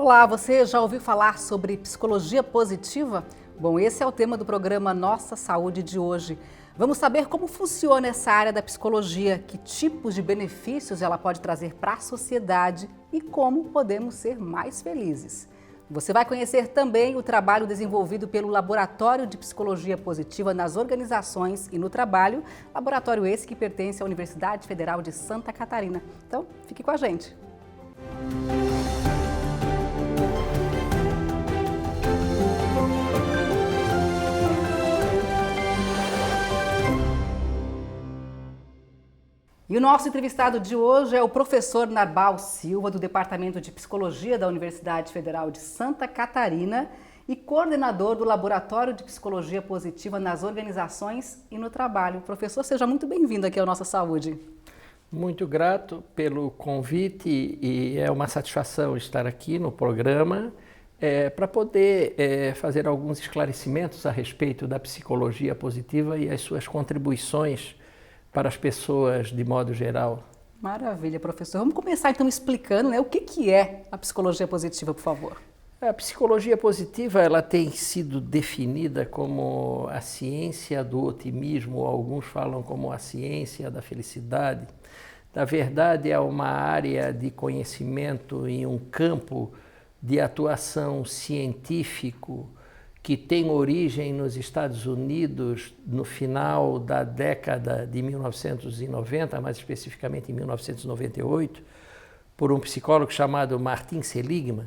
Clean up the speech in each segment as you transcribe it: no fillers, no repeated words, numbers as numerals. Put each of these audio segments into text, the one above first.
Olá, você já ouviu falar sobre psicologia positiva? Bom, esse é o tema do programa Nossa Saúde de hoje. Vamos saber como funciona essa área da psicologia, que tipos de benefícios ela pode trazer para a sociedade e como podemos ser mais felizes. Você vai conhecer também o trabalho desenvolvido pelo Laboratório de Psicologia Positiva nas organizações e no trabalho, laboratório esse que pertence à Universidade Federal de Santa Catarina. Então, fique com a gente. E o nosso entrevistado de hoje é o professor Narbal Silva, do Departamento de Psicologia da Universidade Federal de Santa Catarina e coordenador do Laboratório de Psicologia Positiva nas organizações e no trabalho. Professor, seja muito bem-vindo aqui ao Nossa Saúde. Muito grato pelo convite e é uma satisfação estar aqui no programa para poder fazer alguns esclarecimentos a respeito da psicologia positiva e as suas contribuições para as pessoas de modo geral. Maravilha, professor. Vamos começar então explicando, o que é a psicologia positiva, por favor. A psicologia positiva ela tem sido definida como a ciência do otimismo, alguns falam como a ciência da felicidade. Na verdade, é uma área de conhecimento em um campo de atuação científico que tem origem nos Estados Unidos no final da década de 1990, mais especificamente em 1998, por um psicólogo chamado Martin Seligman,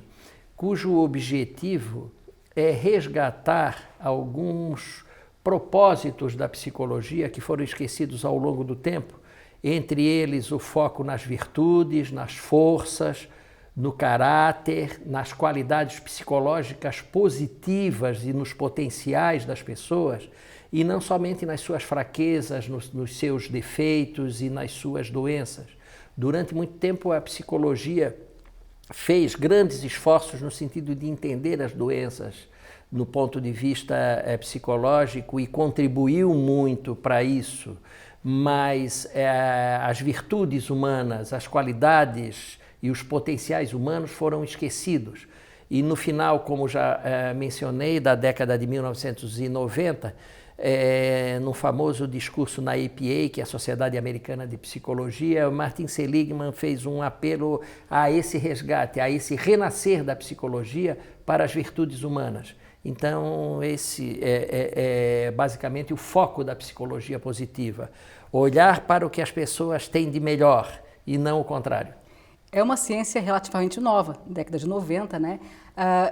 cujo objetivo é resgatar alguns propósitos da psicologia que foram esquecidos ao longo do tempo, entre eles o foco nas virtudes, nas forças, no caráter, nas qualidades psicológicas positivas e nos potenciais das pessoas, e não somente nas suas fraquezas, nos seus defeitos e nas suas doenças. Durante muito tempo a psicologia fez grandes esforços no sentido de entender as doenças no ponto de vista psicológico e contribuiu muito para isso, mas as virtudes humanas, as qualidades e os potenciais humanos foram esquecidos. E no final, como já mencionei, da década de 1990, no famoso discurso na APA, que é a Sociedade Americana de Psicologia, Martin Seligman fez um apelo a esse resgate, a esse renascer da psicologia para as virtudes humanas. Então, esse é basicamente o foco da psicologia positiva. Olhar para o que as pessoas têm de melhor e não o contrário. É uma ciência relativamente nova, década de 90, né?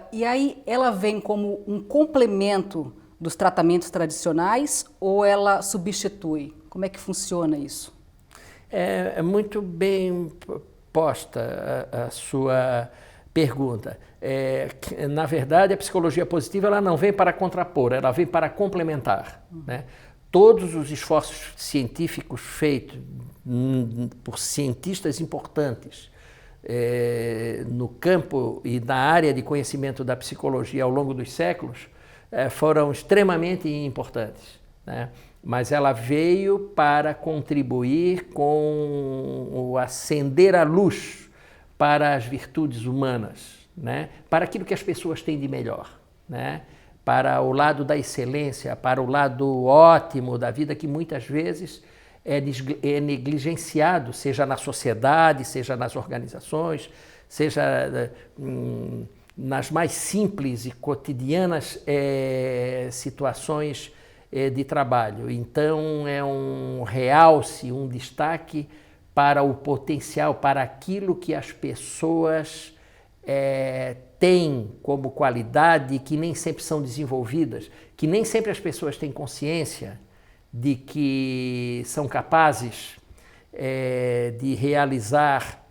E aí ela vem como um complemento dos tratamentos tradicionais ou ela substitui? Como é que funciona isso? É muito bem posta a sua pergunta. Na verdade, a psicologia positiva ela não vem para contrapor, ela vem para complementar, né? Todos os esforços científicos feitos por cientistas importantes no campo e na área de conhecimento da psicologia ao longo dos séculos foram extremamente importantes, né? Mas ela veio para contribuir com o acender a luz para as virtudes humanas, né? Para aquilo que as pessoas têm de melhor, né? Para o lado da excelência, para o lado ótimo da vida que muitas vezes é negligenciado, seja na sociedade, seja nas organizações, seja nas mais simples e cotidianas situações de trabalho. Então, é um realce, um destaque para o potencial, para aquilo que as pessoas têm como qualidade que nem sempre são desenvolvidas, que nem sempre as pessoas têm consciência de que são capazes de realizar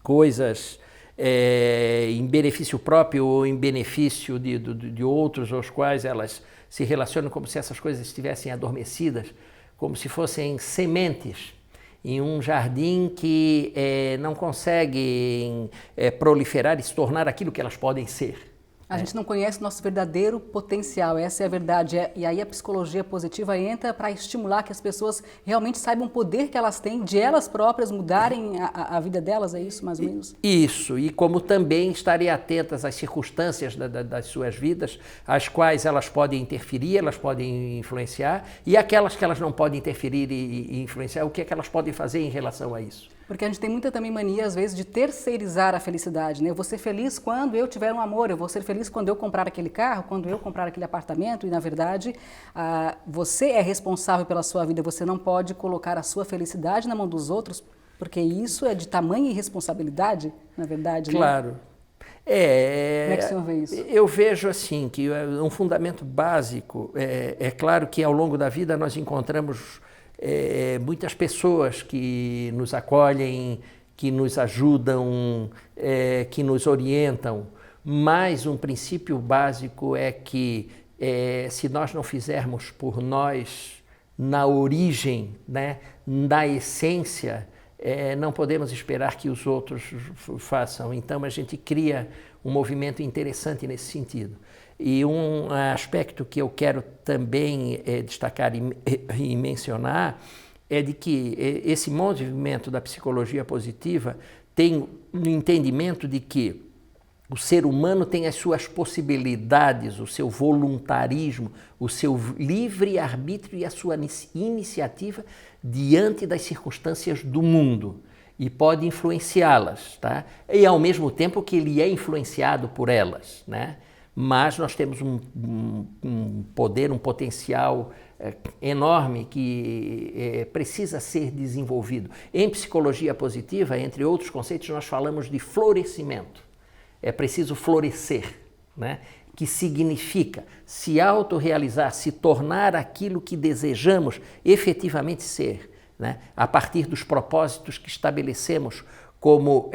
coisas em benefício próprio ou em benefício de outros aos quais elas se relacionam como se essas coisas estivessem adormecidas, como se fossem sementes em um jardim que não conseguem proliferar e se tornar aquilo que elas podem ser. A gente não conhece o nosso verdadeiro potencial, essa é a verdade. E aí a psicologia positiva entra para estimular que as pessoas realmente saibam o poder que elas têm de elas próprias mudarem a vida delas, é isso mais ou menos? Isso, e como também estarem atentas às circunstâncias das suas vidas, às quais elas podem interferir, elas podem influenciar, e aquelas que elas não podem interferir e influenciar, o que é que elas podem fazer em relação a isso? Porque a gente tem muita também mania, às vezes, de terceirizar a felicidade, né? Eu vou ser feliz quando eu tiver um amor, eu vou ser feliz quando eu comprar aquele carro, quando eu comprar aquele apartamento, e na verdade, você é responsável pela sua vida, você não pode colocar a sua felicidade na mão dos outros, porque isso é de tamanha irresponsabilidade, na verdade, claro. Né? Como é que o senhor vê isso? Eu vejo assim, que um fundamento básico, é claro que ao longo da vida nós encontramos muitas pessoas que nos acolhem, que nos ajudam, que nos orientam, mas um princípio básico é que se nós não fizermos por nós na origem, né, na essência, não podemos esperar que os outros façam. Então a gente cria um movimento interessante nesse sentido. E um aspecto que eu quero também destacar e mencionar é de que esse movimento da psicologia positiva tem um entendimento de que o ser humano tem as suas possibilidades, o seu voluntarismo, o seu livre-arbítrio e a sua iniciativa diante das circunstâncias do mundo e pode influenciá-las, tá? E ao mesmo tempo que ele é influenciado por elas, né? Mas nós temos um poder, um potencial enorme que precisa ser desenvolvido. Em psicologia positiva, entre outros conceitos, nós falamos de florescimento. É preciso florescer, né? Que significa se autorrealizar, se tornar aquilo que desejamos efetivamente ser, né? A partir dos propósitos que estabelecemos como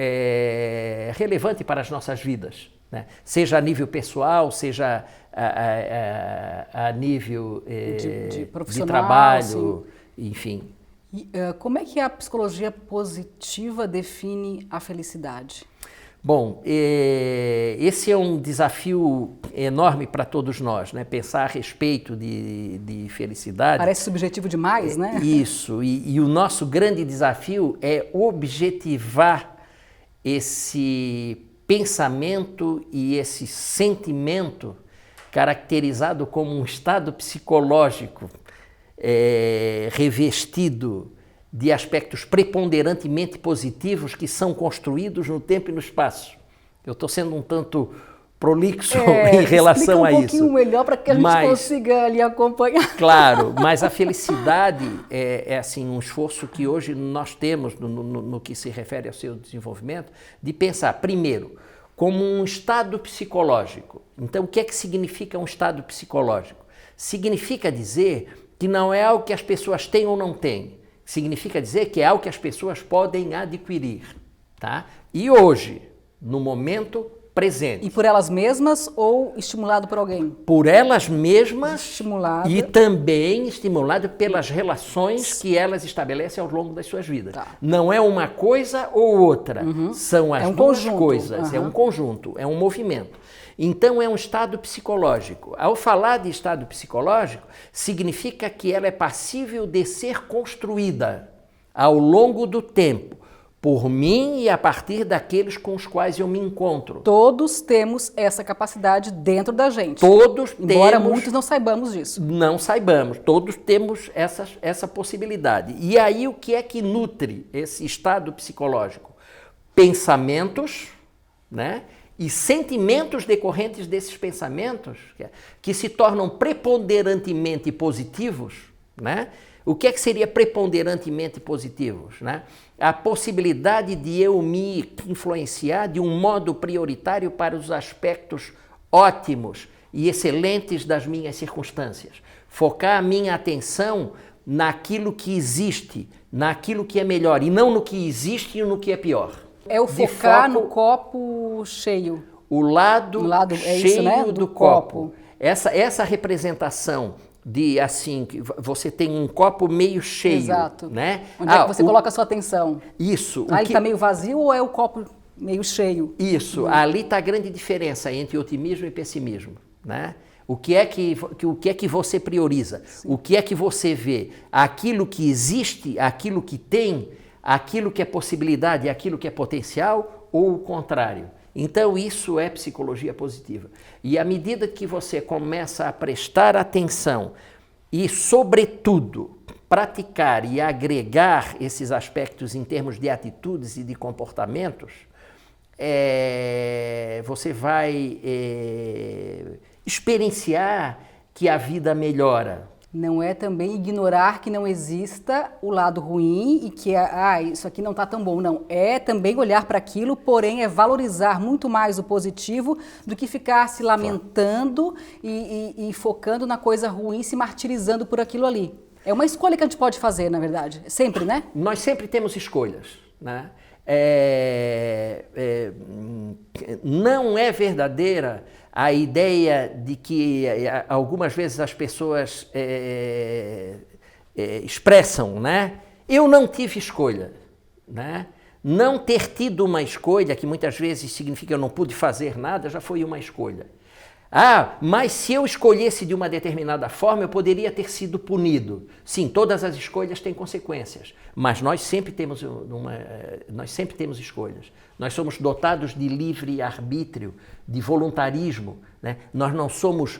relevante para as nossas vidas. Né? Seja a nível pessoal, seja a nível de trabalho, sim. Enfim. E, como é que a psicologia positiva define a felicidade? Bom, esse é um desafio enorme para todos nós, né? Pensar a respeito de felicidade. Parece subjetivo demais, né? Isso, e o nosso grande desafio é objetivar esse pensamento e esse sentimento caracterizado como um estado psicológico revestido de aspectos preponderantemente positivos que são construídos no tempo e no espaço. Eu estou sendo um tanto prolixo em relação a isso. Explica um pouquinho melhor para que a gente consiga ali acompanhar. Claro, mas a felicidade é assim, um esforço que hoje nós temos no que se refere ao seu desenvolvimento, de pensar, primeiro, como um estado psicológico. Então, o que é que significa um estado psicológico? Significa dizer que não é algo que as pessoas têm ou não têm. Significa dizer que é algo que as pessoas podem adquirir, tá? E hoje, no momento presente. E por elas mesmas ou estimulado por alguém? Por elas mesmas estimulado. E também estimulado pelas relações que elas estabelecem ao longo das suas vidas. Tá. Não é uma coisa ou outra, são as duas coisas, é um conjunto, é um movimento. Então é um estado psicológico. Ao falar de estado psicológico, significa que ela é passível de ser construída ao longo do tempo, por mim e a partir daqueles com os quais eu me encontro. Todos temos essa capacidade dentro da gente. Todos temos. Embora muitos não saibamos disso. Não saibamos, todos temos essa possibilidade. E aí o que é que nutre esse estado psicológico? Pensamentos, né? E sentimentos decorrentes desses pensamentos, que se tornam preponderantemente positivos, né? O que é que seria preponderantemente positivos, né? A possibilidade de eu me influenciar de um modo prioritário para os aspectos ótimos e excelentes das minhas circunstâncias. Focar a minha atenção naquilo que existe, naquilo que é melhor, e não no que existe e no que é pior. É o focar no copo cheio. O lado cheio isso, né? do copo. Essa representação de assim, que você tem um copo meio cheio. Exato. Né? Onde é que você coloca a sua atenção? Isso. Ele está meio vazio ou é o copo meio cheio. Isso, ali está a grande diferença entre otimismo e pessimismo, né? O que é que você prioriza? Sim. O que é que você vê? Aquilo que existe, aquilo que tem, aquilo que é possibilidade, aquilo que é potencial, ou o contrário? Então isso é psicologia positiva. E à medida que você começa a prestar atenção e, sobretudo, praticar e agregar esses aspectos em termos de atitudes e de comportamentos, você vai experienciar que a vida melhora. Não é também ignorar que não exista o lado ruim e que isso aqui não está tão bom. Não, é também olhar para aquilo, porém é valorizar muito mais o positivo do que ficar se lamentando e focando na coisa ruim, se martirizando por aquilo ali. É uma escolha que a gente pode fazer, na verdade. Sempre, né? Nós sempre temos escolhas, né? Não é verdadeira a ideia de que algumas vezes as pessoas expressam, né? Eu não tive escolha, né? Não ter tido uma escolha, que muitas vezes significa eu não pude fazer nada, já foi uma escolha. Mas se eu escolhesse de uma determinada forma, eu poderia ter sido punido. Sim, todas as escolhas têm consequências, mas nós sempre temos escolhas. Nós somos dotados de livre arbítrio, de voluntarismo, né? Nós não somos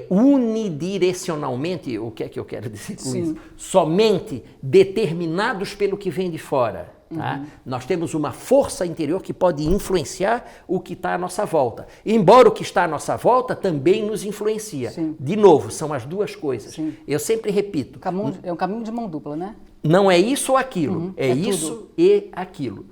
unidirecionalmente, o que é que eu quero dizer com isso? Somente determinados pelo que vem de fora. Tá? Nós temos uma força interior que pode influenciar o que está à nossa volta. Embora o que está à nossa volta também nos influencia. Sim. De novo, são as duas coisas. Sim. Eu sempre repito. É um caminho de mão dupla, né? Não é isso ou aquilo, é isso tudo. E aquilo.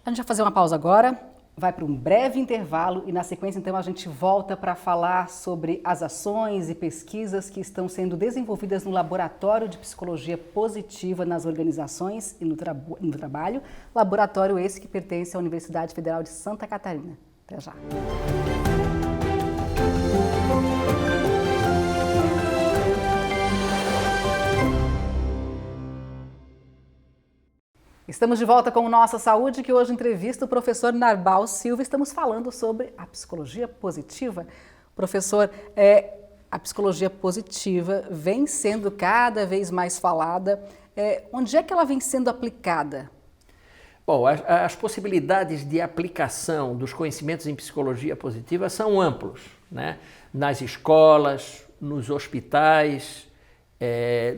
A gente vai fazer uma pausa agora, vai para um breve intervalo e na sequência então a gente volta para falar sobre as ações e pesquisas que estão sendo desenvolvidas no Laboratório de Psicologia Positiva nas organizações e no trabalho, laboratório esse que pertence à Universidade Federal de Santa Catarina. Até já. Estamos de volta com o Nossa Saúde, que hoje entrevista o professor Narbal Silva. Estamos falando sobre a psicologia positiva. Professor, a psicologia positiva vem sendo cada vez mais falada. Onde é que ela vem sendo aplicada? Bom, as possibilidades de aplicação dos conhecimentos em psicologia positiva são amplos, né? Nas escolas, nos hospitais,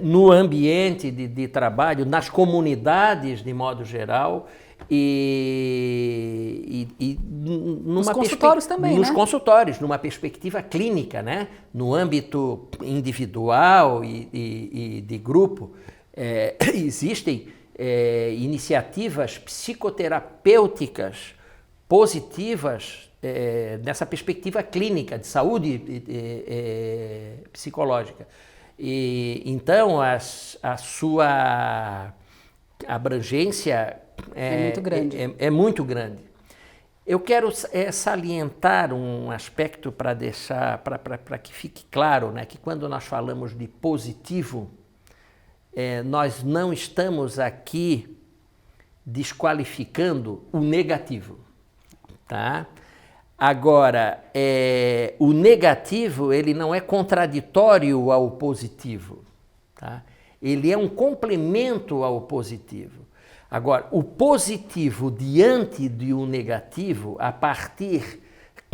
no ambiente de trabalho, nas comunidades de modo geral e nos consultórios também, nos consultórios, numa perspectiva clínica, né? No âmbito individual e de grupo, existem iniciativas psicoterapêuticas positivas nessa perspectiva clínica de saúde psicológica. E, então, a sua abrangência é muito grande. Eu quero salientar um aspecto para que fique claro, né, que quando nós falamos de positivo, nós não estamos aqui desqualificando o negativo, tá? Agora, o negativo, ele não é contraditório ao positivo, tá? Ele é um complemento ao positivo. Agora, o positivo diante de um negativo, a partir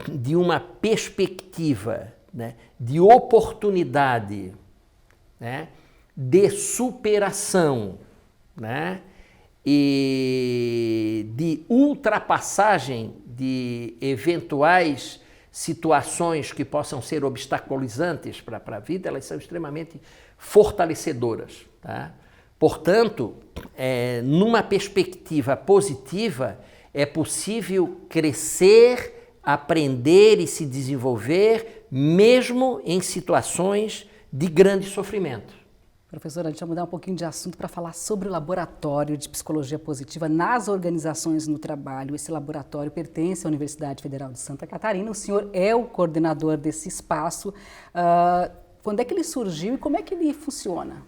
de uma perspectiva, né, de oportunidade, né, de superação, né, e de ultrapassagem de eventuais situações que possam ser obstaculizantes para a vida, elas são extremamente fortalecedoras, tá? Portanto, numa perspectiva positiva, é possível crescer, aprender e se desenvolver, mesmo em situações de grande sofrimento. Professora, a gente vai mudar um pouquinho de assunto para falar sobre o Laboratório de Psicologia Positiva nas organizações no trabalho. Esse laboratório pertence à Universidade Federal de Santa Catarina. O senhor é o coordenador desse espaço. Quando é que ele surgiu e como é que ele funciona?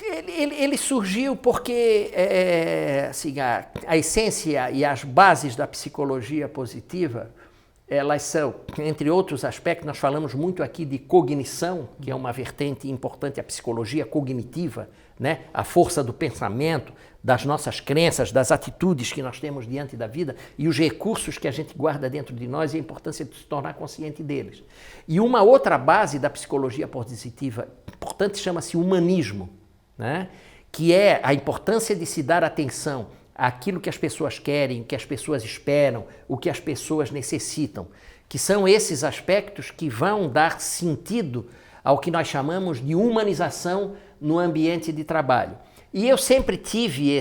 Ele surgiu porque assim, a essência e as bases da psicologia positiva, elas são, entre outros aspectos, nós falamos muito aqui de cognição, que é uma vertente importante, a psicologia cognitiva, né? A força do pensamento, das nossas crenças, das atitudes que nós temos diante da vida e os recursos que a gente guarda dentro de nós e a importância de se tornar consciente deles. E uma outra base da psicologia positiva importante chama-se humanismo, né? Que é a importância de se dar atenção àquilo que as pessoas querem, o que as pessoas esperam, o que as pessoas necessitam, que são esses aspectos que vão dar sentido ao que nós chamamos de humanização no ambiente de trabalho. E eu sempre tive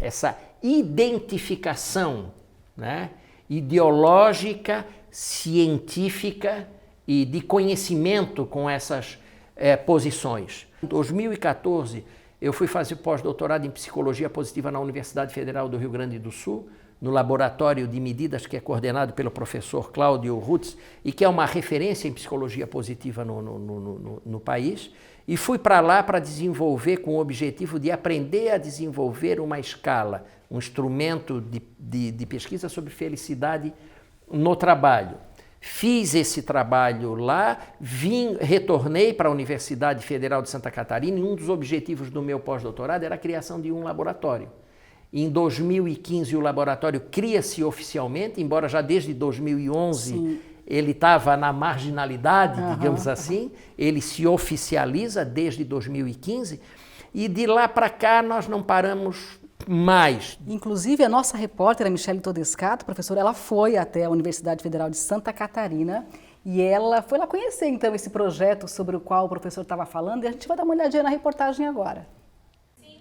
essa identificação, né, ideológica, científica e de conhecimento com essas posições. Em 2014, eu fui fazer pós-doutorado em Psicologia Positiva na Universidade Federal do Rio Grande do Sul, no laboratório de medidas que é coordenado pelo professor Cláudio Rutz e que é uma referência em psicologia positiva no país. E fui para lá para desenvolver, com o objetivo de aprender a desenvolver uma escala, um instrumento de pesquisa sobre felicidade no trabalho. Fiz esse trabalho lá, retornei para a Universidade Federal de Santa Catarina e um dos objetivos do meu pós-doutorado era a criação de um laboratório. Em 2015 o laboratório cria-se oficialmente, embora já desde 2011 Sim. ele estava na marginalidade, digamos assim, ele se oficializa desde 2015 e de lá para cá nós não paramos mais. Inclusive a nossa repórter, a Michele Todescato, professora, ela foi até a Universidade Federal de Santa Catarina e ela foi lá conhecer então esse projeto sobre o qual o professor estava falando e a gente vai dar uma olhadinha na reportagem agora.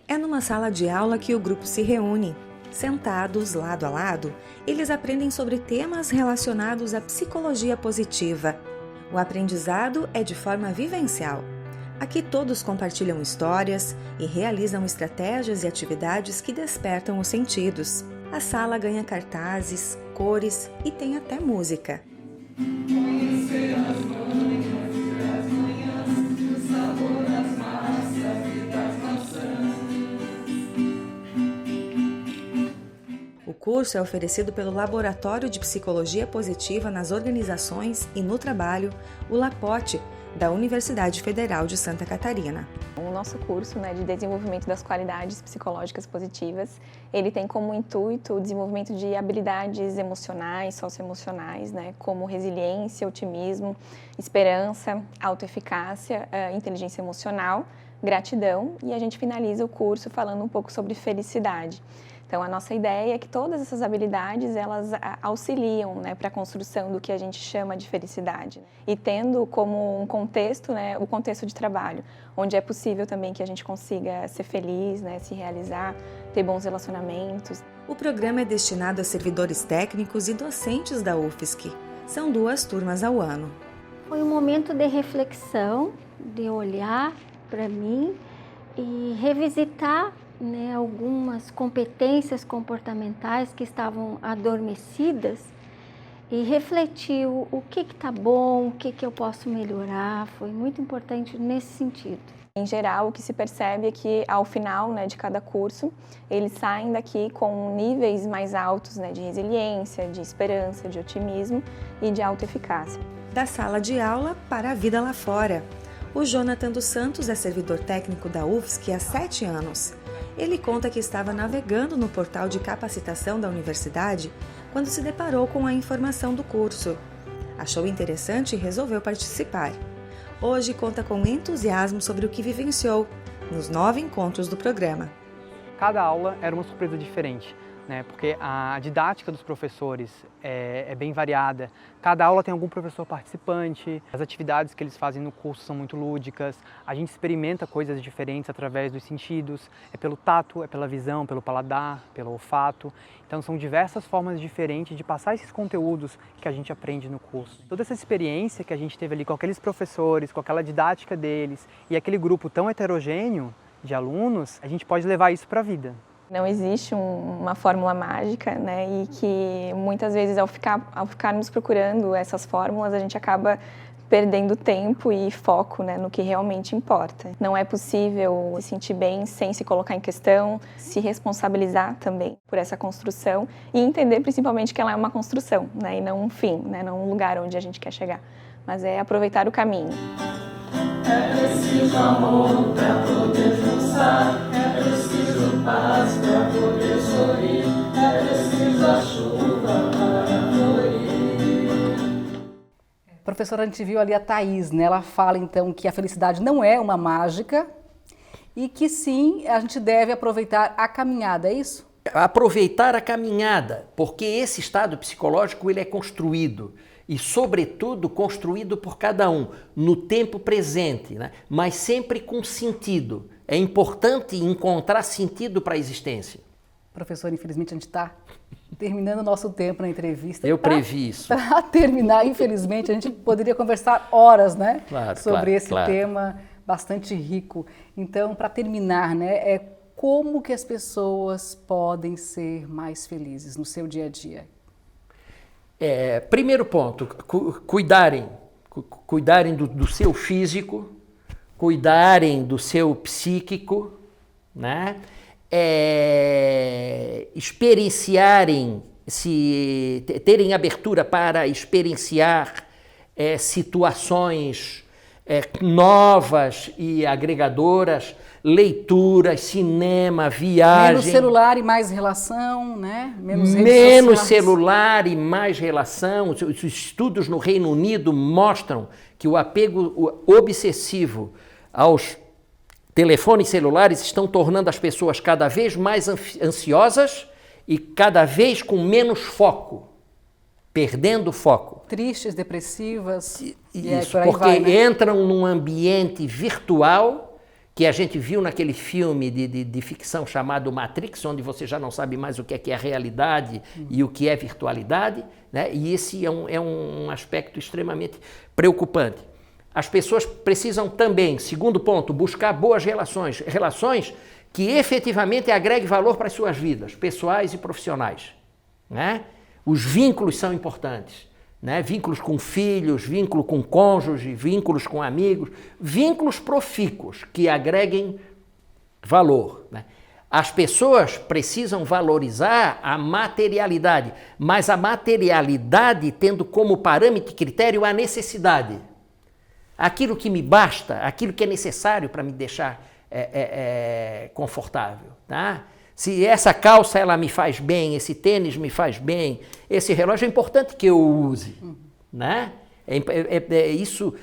É numa sala de aula que o grupo se reúne. Sentados lado a lado, eles aprendem sobre temas relacionados à psicologia positiva. O aprendizado é de forma vivencial. Aqui todos compartilham histórias e realizam estratégias e atividades que despertam os sentidos. A sala ganha cartazes, cores e tem até música. Conhecer as manhãs, o sabor das massas e das maçãs. O curso é oferecido pelo Laboratório de Psicologia Positiva nas Organizações e no Trabalho, o LAPOT, da Universidade Federal de Santa Catarina. O nosso curso de desenvolvimento das qualidades psicológicas positivas, ele tem como intuito o desenvolvimento de habilidades emocionais, socioemocionais, como resiliência, otimismo, esperança, autoeficácia, inteligência emocional, gratidão, e a gente finaliza o curso falando um pouco sobre felicidade. Então, a nossa ideia é que todas essas habilidades, elas auxiliam para a construção do que a gente chama de felicidade. E tendo como um contexto, o contexto de trabalho, onde é possível também que a gente consiga ser feliz, se realizar, ter bons relacionamentos. O programa é destinado a servidores técnicos e docentes da UFSC. São 2 turmas ao ano. Foi um momento de reflexão, de olhar para mim e revisitar algumas competências comportamentais que estavam adormecidas e refletir o que está bom, o que eu posso melhorar. Foi muito importante nesse sentido. Em geral, o que se percebe é que ao final de cada curso, eles saem daqui com níveis mais altos de resiliência, de esperança, de otimismo e de autoeficácia. Da sala de aula para a vida lá fora. O Jonathan dos Santos é servidor técnico da UFSC há 7 anos. Ele conta que estava navegando no portal de capacitação da universidade quando se deparou com a informação do curso. Achou interessante e resolveu participar. Hoje conta com entusiasmo sobre o que vivenciou nos 9 encontros do programa. Cada aula era uma surpresa diferente, porque a didática dos professores é bem variada. Cada aula tem algum professor participante, as atividades que eles fazem no curso são muito lúdicas, a gente experimenta coisas diferentes através dos sentidos, é pelo tato, é pela visão, pelo paladar, pelo olfato. Então são diversas formas diferentes de passar esses conteúdos que a gente aprende no curso. Toda essa experiência que a gente teve ali com aqueles professores, com aquela didática deles e aquele grupo tão heterogêneo de alunos, a gente pode levar isso para a vida. Não existe uma fórmula mágica, e que muitas vezes ao ficarmos procurando essas fórmulas, a gente acaba perdendo tempo e foco, né, no que realmente importa. Não é possível se sentir bem sem se colocar em questão, se responsabilizar também por essa construção e entender principalmente que ela é uma construção, né, e não um fim, né, não um lugar onde a gente quer chegar, mas é aproveitar o caminho. É preciso amor para poder dançar, é preciso paz para poder sorrir, é preciso a chuva para florir. Professora, a gente viu ali a Thaís, né? Ela fala então que a felicidade não é uma mágica e que sim, a gente deve aproveitar a caminhada, é isso? Aproveitar a caminhada, porque esse estado psicológico ele é construído e, sobretudo, construído por cada um, no tempo presente, né? Mas sempre com sentido. É importante encontrar sentido para a existência. Professor, infelizmente a gente está terminando o nosso tempo na entrevista. Eu previ isso. Para terminar, infelizmente, a gente poderia conversar horas, né? Claro, sobre esse claro. tema bastante rico. Então, para terminar, né? Como que as pessoas podem ser mais felizes no seu dia a dia? Primeiro ponto, cuidarem do seu físico, cuidarem do seu psíquico, né? Experienciarem, terem abertura para experienciar situações novas e agregadoras, leituras, cinema, viagem. Menos celular e mais relação, né? Menos celular e mais relação. Os estudos no Reino Unido mostram que o apego obsessivo aos telefones celulares estão tornando as pessoas cada vez mais ansiosas e cada vez com menos foco, perdendo foco. Tristes, depressivas. Isso, porque entram num ambiente virtual que a gente viu naquele filme de ficção chamado Matrix, onde você já não sabe mais o que é realidade e o que é virtualidade, né? E esse é um aspecto extremamente preocupante. As pessoas precisam também, segundo ponto, buscar boas relações que efetivamente agreguem valor para as suas vidas, pessoais e profissionais, né? Os vínculos são importantes, né? Vínculos com filhos, vínculo com cônjuge, vínculos com amigos, vínculos profícuos que agreguem valor, né? As pessoas precisam valorizar a materialidade, mas a materialidade tendo como parâmetro e critério a necessidade. Aquilo que me basta, aquilo que é necessário para me deixar confortável, tá? Se essa calça ela me faz bem, esse tênis me faz bem, esse relógio é importante que eu use, né? Isso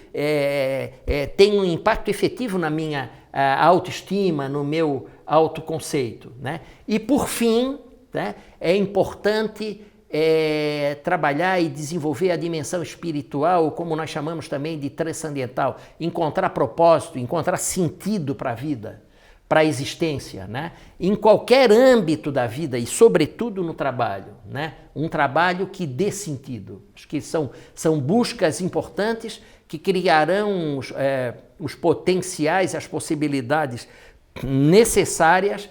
tem um impacto efetivo na minha autoestima, no meu autoconceito, né? E por fim, né, é importante trabalhar e desenvolver a dimensão espiritual, como nós chamamos também de transcendental, encontrar propósito, encontrar sentido para a vida, para a existência, né? Em qualquer âmbito da vida e sobretudo no trabalho, né? Um trabalho que dê sentido. Acho que são buscas importantes que criarão os potenciais, as possibilidades necessárias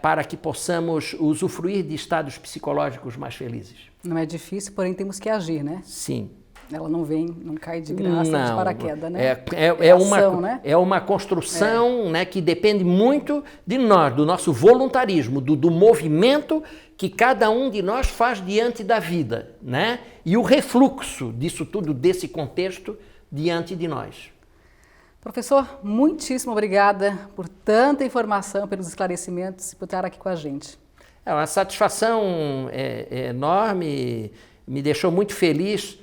para que possamos usufruir de estados psicológicos mais felizes. Não é difícil, porém temos que agir, né? Sim. Ela não cai de graça, de paraquedas, né? É uma construção, né, que depende muito de nós, do nosso voluntarismo, do movimento que cada um de nós faz diante da vida, né? E o refluxo disso tudo, desse contexto, diante de nós. Professor, muitíssimo obrigada por tanta informação, pelos esclarecimentos e por estar aqui com a gente. É uma satisfação enorme, me deixou muito feliz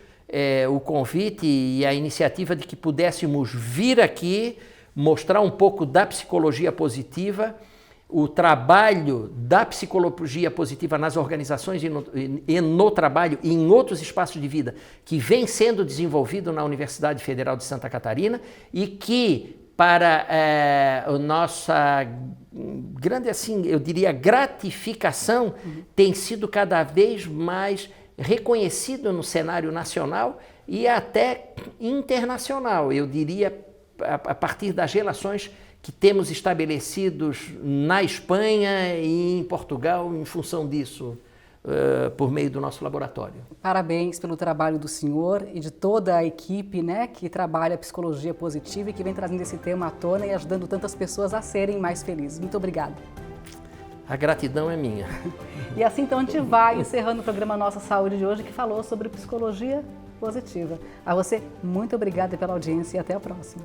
o convite e a iniciativa de que pudéssemos vir aqui mostrar um pouco da psicologia positiva, o trabalho da psicologia positiva nas organizações e no trabalho e em outros espaços de vida que vem sendo desenvolvido na Universidade Federal de Santa Catarina e que, para a nossa grande, assim, eu diria, gratificação, tem sido cada vez mais reconhecido no cenário nacional e até internacional, eu diria, a partir das relações que temos estabelecidos na Espanha e em Portugal em função disso. por meio do nosso laboratório. Parabéns pelo trabalho do senhor e de toda a equipe, né, que trabalha a psicologia positiva e que vem trazendo esse tema à tona e ajudando tantas pessoas a serem mais felizes. Muito obrigada. A gratidão é minha. E assim então a gente vai encerrando o programa Nossa Saúde de hoje, que falou sobre psicologia positiva. A você, muito obrigada pela audiência e até a próxima.